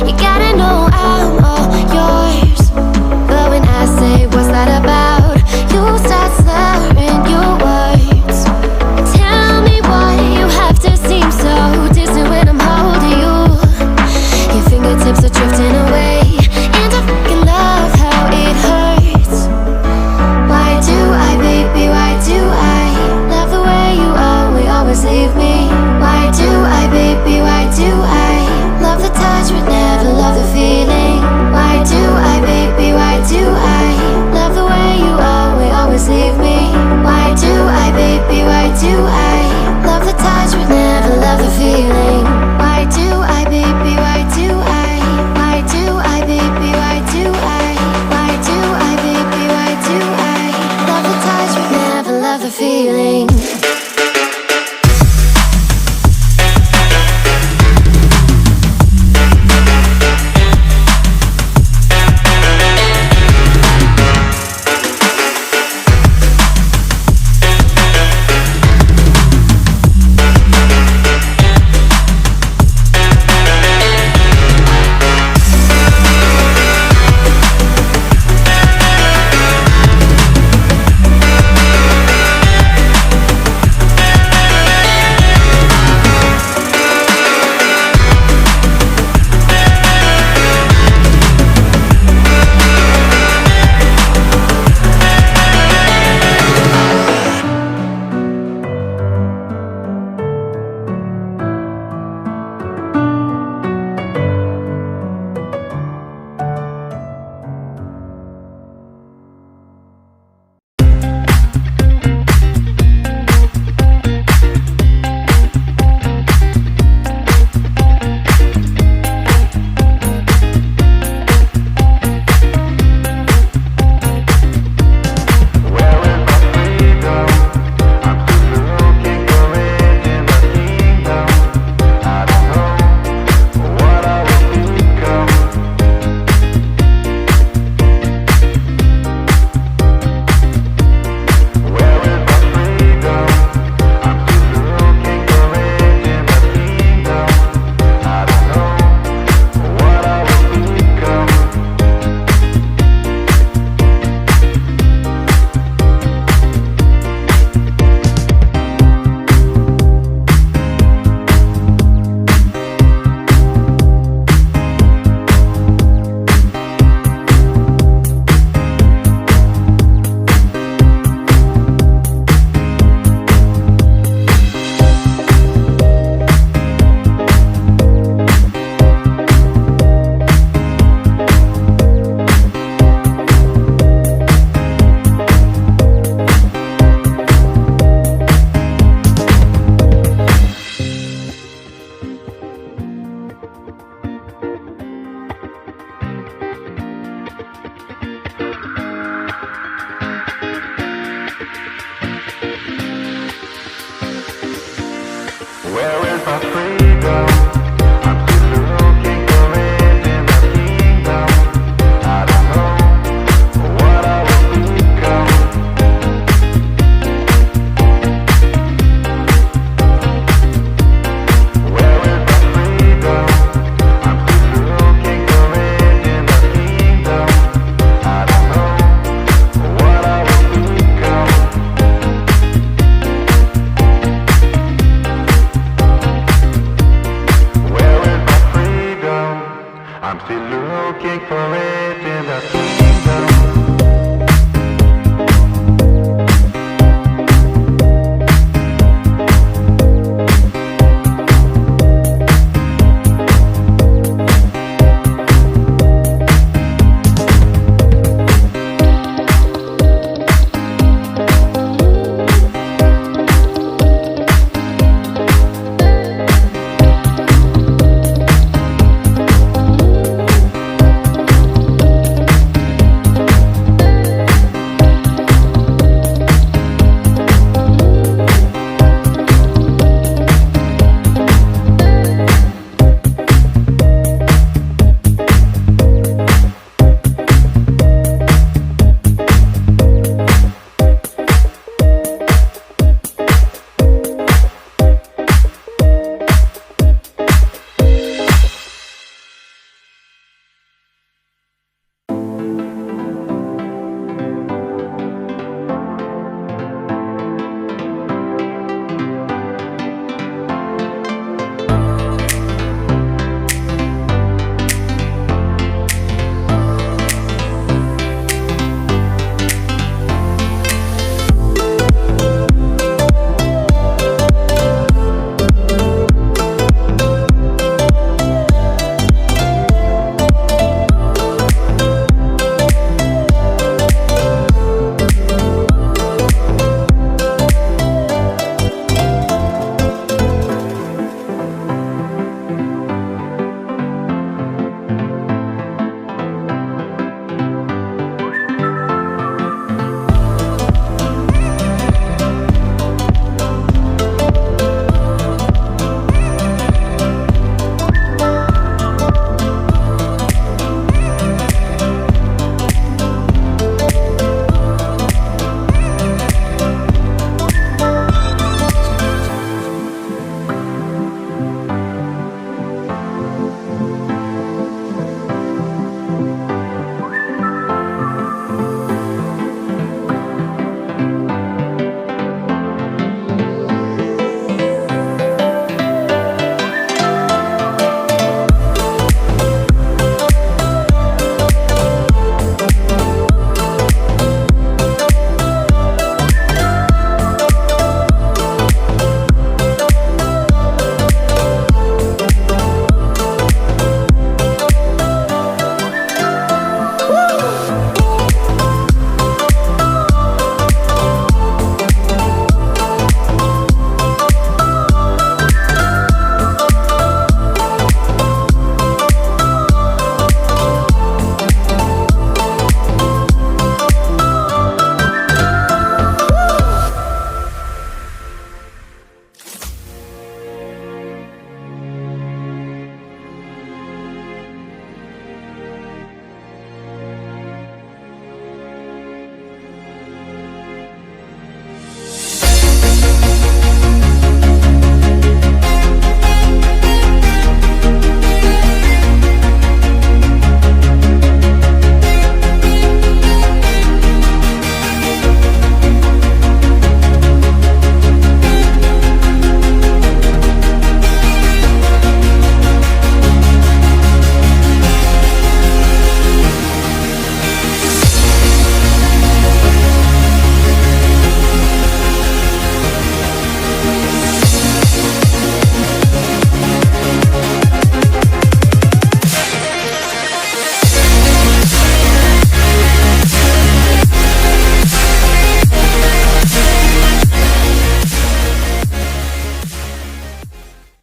You gotta know I'm all yours. But when I say what's that about, you start slurring your words. Tell me why you have to seem so distant when I'm holding you. Your fingertips are drifting away, and I fucking love how it hurts. Why do I, baby, why do I love the way you always leave me? Why do I, baby, why do I love the touch but never love the feeling? Why do I, baby, why do I love the way you always leave me? Why do I, baby, why do I love the touch but never love the feeling? Why do I, baby, why do I? Why do I, baby, why do I? Why do I, baby, why do I love the touch but never love the feeling? Where is my